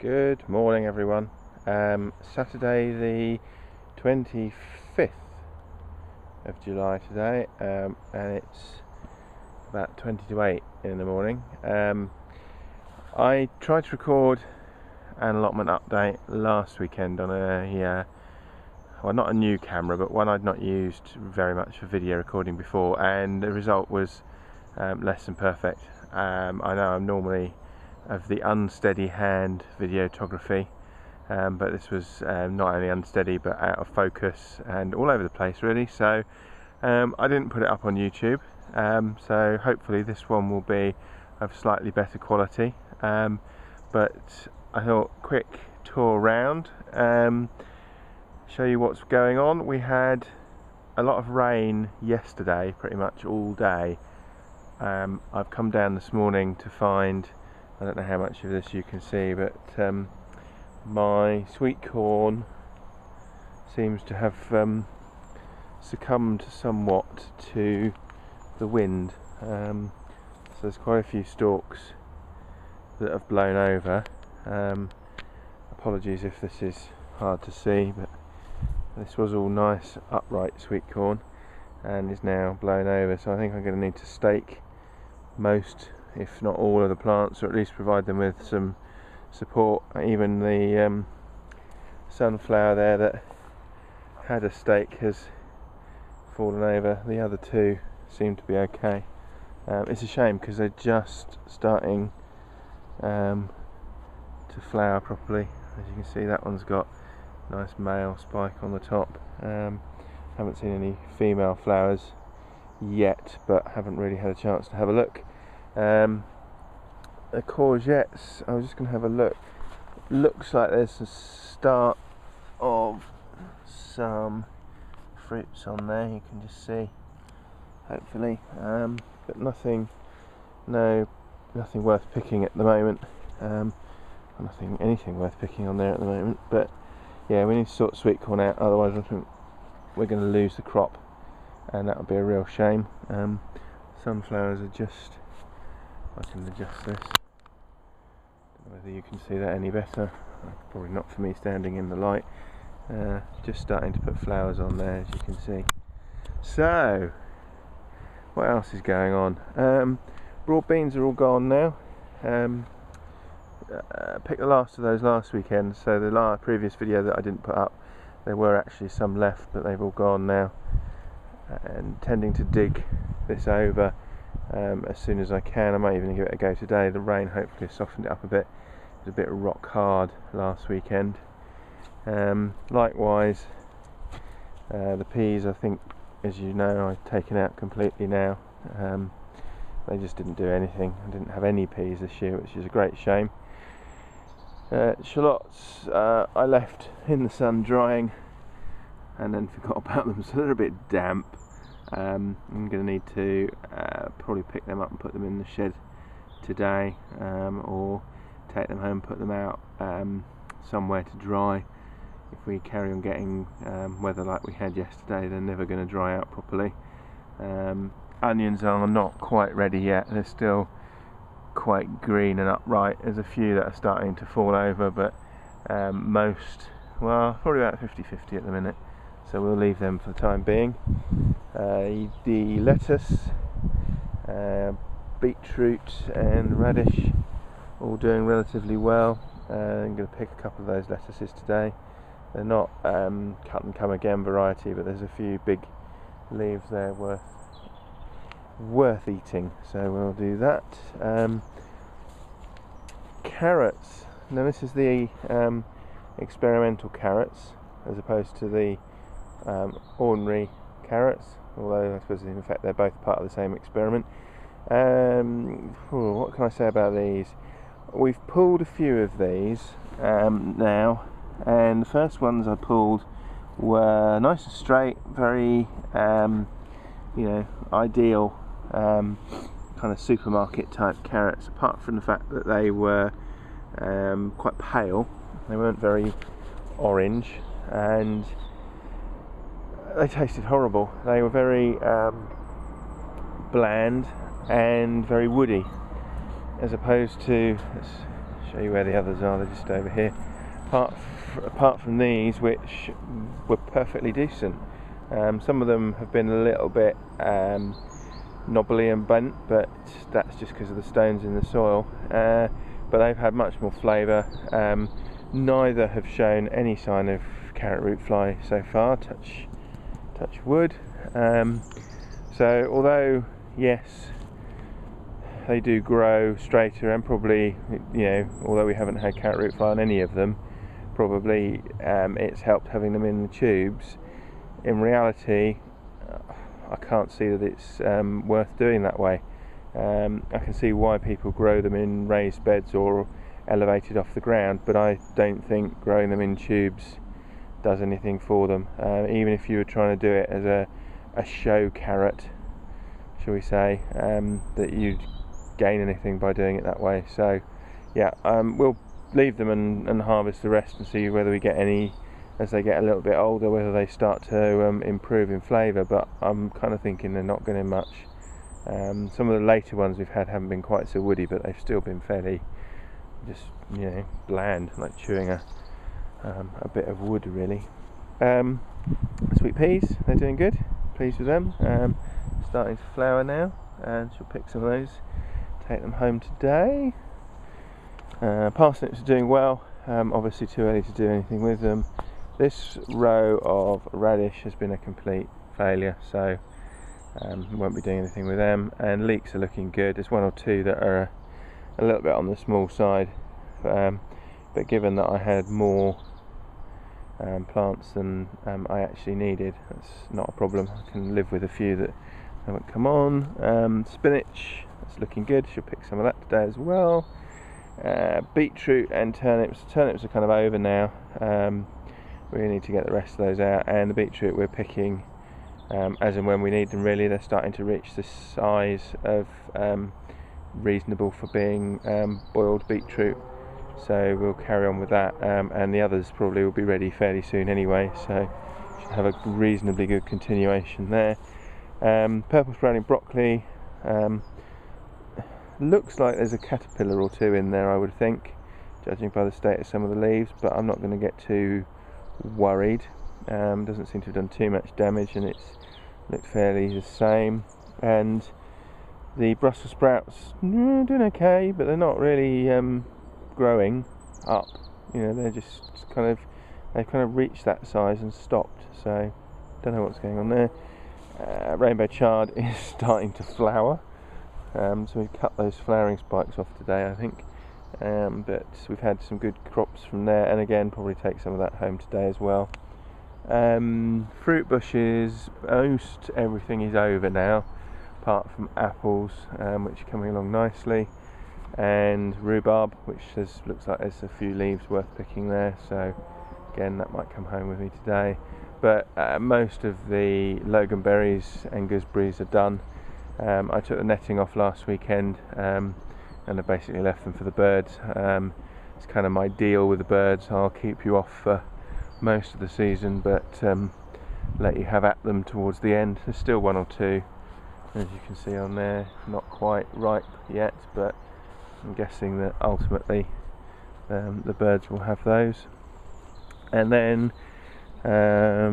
Good morning, everyone. Saturday the 25th of July today, and it's about 20 to 8 in the morning. I tried to record an allotment update last weekend on well, not a new camera, but one I'd not used very much for video recording before, and the result was less than perfect. I know I'm normally of the unsteady hand videography, but this was not only unsteady but out of focus and all over the place really, so I didn't put it up on YouTube, so hopefully this one will be of slightly better quality, but I thought quick tour around, show you what's going on. We had a lot of rain yesterday, pretty much all day. I've come down this morning to find, I don't know how much of this you can see, but my sweet corn seems to have succumbed somewhat to the wind. So there's quite a few stalks that have blown over. Apologies if this is hard to see, but this was all nice upright sweet corn and is now blown over, so I think I'm going to need to stake most, if not all, of the plants, or at least provide them with some support. Even the sunflower there that had a stake has fallen over. The other two seem to be okay. It's a shame because they're just starting to flower properly. As you can see, that one's got a nice male spike on the top. Haven't seen any female flowers yet, but haven't really had a chance to have a look. The courgettes, I was just going to have a look. Looks like there's a start of some fruits on there, you can just see, hopefully, but nothing worth picking at the moment. Anything worth picking on there at the moment, but yeah, we need to sort sweet corn out, otherwise I think we're going to lose the crop, and that would be a real shame. Sunflowers are just, I can adjust this, don't know whether you can see that any better, probably not for me standing in the light. Just starting to put flowers on there, as you can see. So what else is going on? Broad beans are all gone now. Picked the last of those last weekend, so the previous video that I didn't put up, there were actually some left, but they've all gone now, and tending to dig this over as soon as I can. I might even give it a go today. The rain hopefully has softened it up a bit. It was a bit rock hard last weekend. Likewise, the peas, I think, as you know, I've taken out completely now. They just didn't do anything. I didn't have any peas this year, which is a great shame. Shallots I left in the sun drying and then forgot about them, so they're a bit damp. I'm going to need to probably pick them up and put them in the shed today, or take them home and put them out somewhere to dry. If we carry on getting weather like we had yesterday, they're never going to dry out properly. Onions are not quite ready yet, they're still quite green and upright. There's a few that are starting to fall over, but most, well, probably about 50-50 at the minute, so we'll leave them for the time being. The lettuce, beetroot and radish all doing relatively well. I'm going to pick a couple of those lettuces today. They're not cut and come again variety, but there's a few big leaves there worth eating, so we'll do that. Carrots, now this is the experimental carrots as opposed to the ordinary carrots, although I suppose in fact they're both part of the same experiment. What can I say about these? We've pulled a few of these now, and the first ones I pulled were nice and straight, very ideal kind of supermarket type carrots, apart from the fact that they were quite pale. They weren't very orange, and they tasted horrible. They were very bland and very woody, as opposed to, let's show you where the others are. They're just over here. Apart from these, which were perfectly decent. Some of them have been a little bit knobbly and bent, but that's just because of the stones in the soil. But they've had much more flavour. Neither have shown any sign of carrot root fly so far. Touch wood. So although yes, they do grow straighter, and probably, you know, although we haven't had carrot root fly on any of them, probably it's helped having them in the tubes. In reality, I can't see that it's worth doing that way. I can see why people grow them in raised beds or elevated off the ground, but I don't think growing them in tubes does anything for them. Even if you were trying to do it as a show carrot, shall we say, that you'd gain anything by doing it that way. So yeah, we'll leave them and harvest the rest and see whether we get any as they get a little bit older, whether they start to improve in flavour, but I'm kind of thinking they're not getting much. Some of the later ones we've had haven't been quite so woody, but they've still been fairly just, you know, bland, like chewing a bit of wood really. Sweet peas, they're doing good, pleased with them. Starting to flower now, and she'll pick some of those, take them home today. Parsnips are doing well, obviously too early to do anything with them. This row of radish has been a complete failure, so won't be doing anything with them. And leeks are looking good. There's one or two that are a little bit on the small side, but given that I had more plants than I actually needed, that's not a problem. I can live with a few that haven't come on. Spinach, that's looking good. She'll pick some of that today as well. Beetroot and turnips. Turnips are kind of over now. We need to get the rest of those out, and the beetroot we're picking as and when we need them really. They're starting to reach the size of reasonable for being boiled beetroot, so we'll carry on with that, and the others probably will be ready fairly soon anyway, so should have a reasonably good continuation there. Purple sprouting broccoli, looks like there's a caterpillar or two in there, I would think, judging by the state of some of the leaves, but I'm not going to get too worried. Doesn't seem to have done too much damage, and it's looked fairly the same. And the Brussels sprouts, doing okay, but they're not really growing up. You know, they're just they've kind of reached that size and stopped. So don't know what's going on there. Rainbow chard is starting to flower, so we've cut those flowering spikes off today, I think. But we've had some good crops from there, and again probably take some of that home today as well. Fruit bushes, most everything is over now apart from apples, which are coming along nicely, and rhubarb, which looks like there's a few leaves worth picking there, so again that might come home with me today. But most of the loganberries and gooseberries are done. I took the netting off last weekend, and I basically left them for the birds. It's kind of my deal with the birds. I'll keep you off for most of the season, but let you have at them towards the end. There's still one or two, as you can see on there, not quite ripe yet, but I'm guessing that ultimately the birds will have those. And then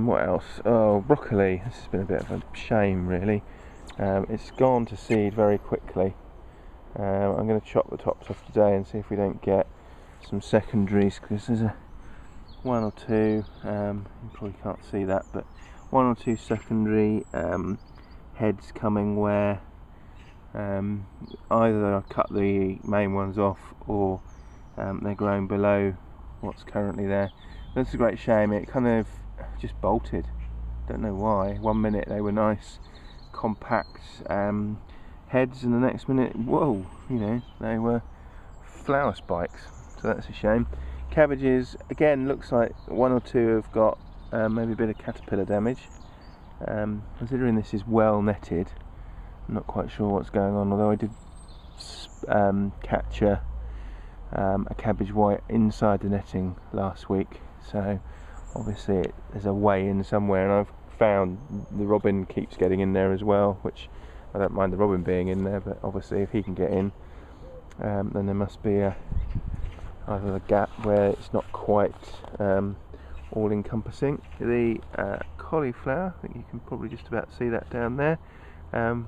what else? Oh, broccoli. This has been a bit of a shame really. It's gone to seed very quickly. I'm going to chop the tops off today and see if we don't get some secondaries, because there's one or two, you probably can't see that, but one or two secondary heads coming where either I cut the main ones off, or they're growing below what's currently there. That's a great shame. It kind of just bolted, don't know why. One minute they were nice compact heads, and the next minute, whoa, you know, they were flower spikes, so that's a shame. Cabbages, again, looks like one or two have got maybe a bit of caterpillar damage. Considering this is well netted, I'm not quite sure what's going on, although I did catch a cabbage white inside the netting last week, so obviously there's a way in somewhere, and I've found the robin keeps getting in there as well, which I don't mind the robin being in there, but obviously if he can get in, then there must be a either the gap where it's not quite all encompassing. The cauliflower, I think you can probably just about see that down there.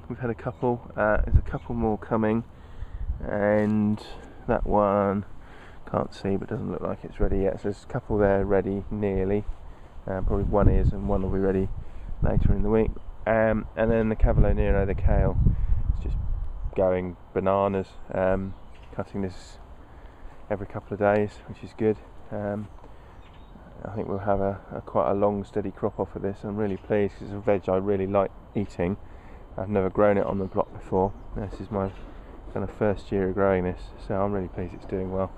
We've had a couple, there's a couple more coming, and that one can't see but doesn't look like it's ready yet, so there's a couple there ready nearly. Probably one is, and one will be ready later in the week. And then the Cavolo Nero, the kale, it's just going bananas. Cutting this every couple of days, which is good. I think we'll have quite a long steady crop off of this. I'm really pleased because it's a veg I really like eating. I've never grown it on the block before. This is my kind of first year of growing this, so I'm really pleased it's doing well.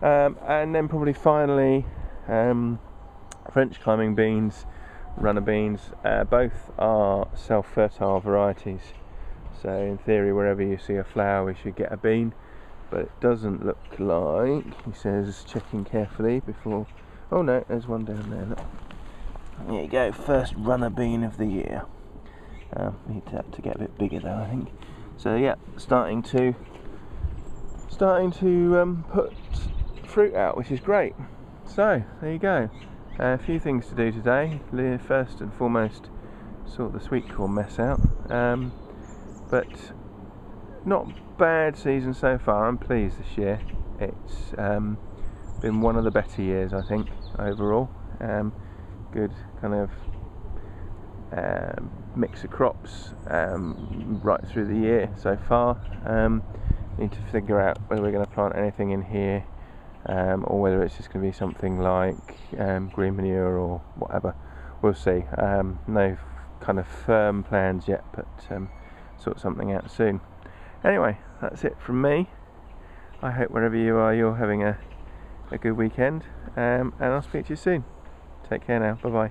And then probably finally, French climbing beans, runner beans. Both are self-fertile varieties, so in theory wherever you see a flower we should get a bean, but it doesn't look like, he says, checking carefully before. Oh no, there's one down there, look. There you go, first runner bean of the year. Need that to get a bit bigger though, I think. So yeah, starting to put fruit out, which is great. So there you go. A few things to do today. First and foremost, sort the sweet corn mess out. But not bad season so far. I'm pleased this year. It's been one of the better years, I think, overall. Good kind of mix of crops right through the year so far. Need to figure out whether we're going to plant anything in here, or whether it's just going to be something like green manure or whatever. We'll see. No kind of firm plans yet, but sort something out soon. Anyway, that's it from me. I hope wherever you are you're having a good weekend, and I'll speak to you soon. Take care now. Bye bye.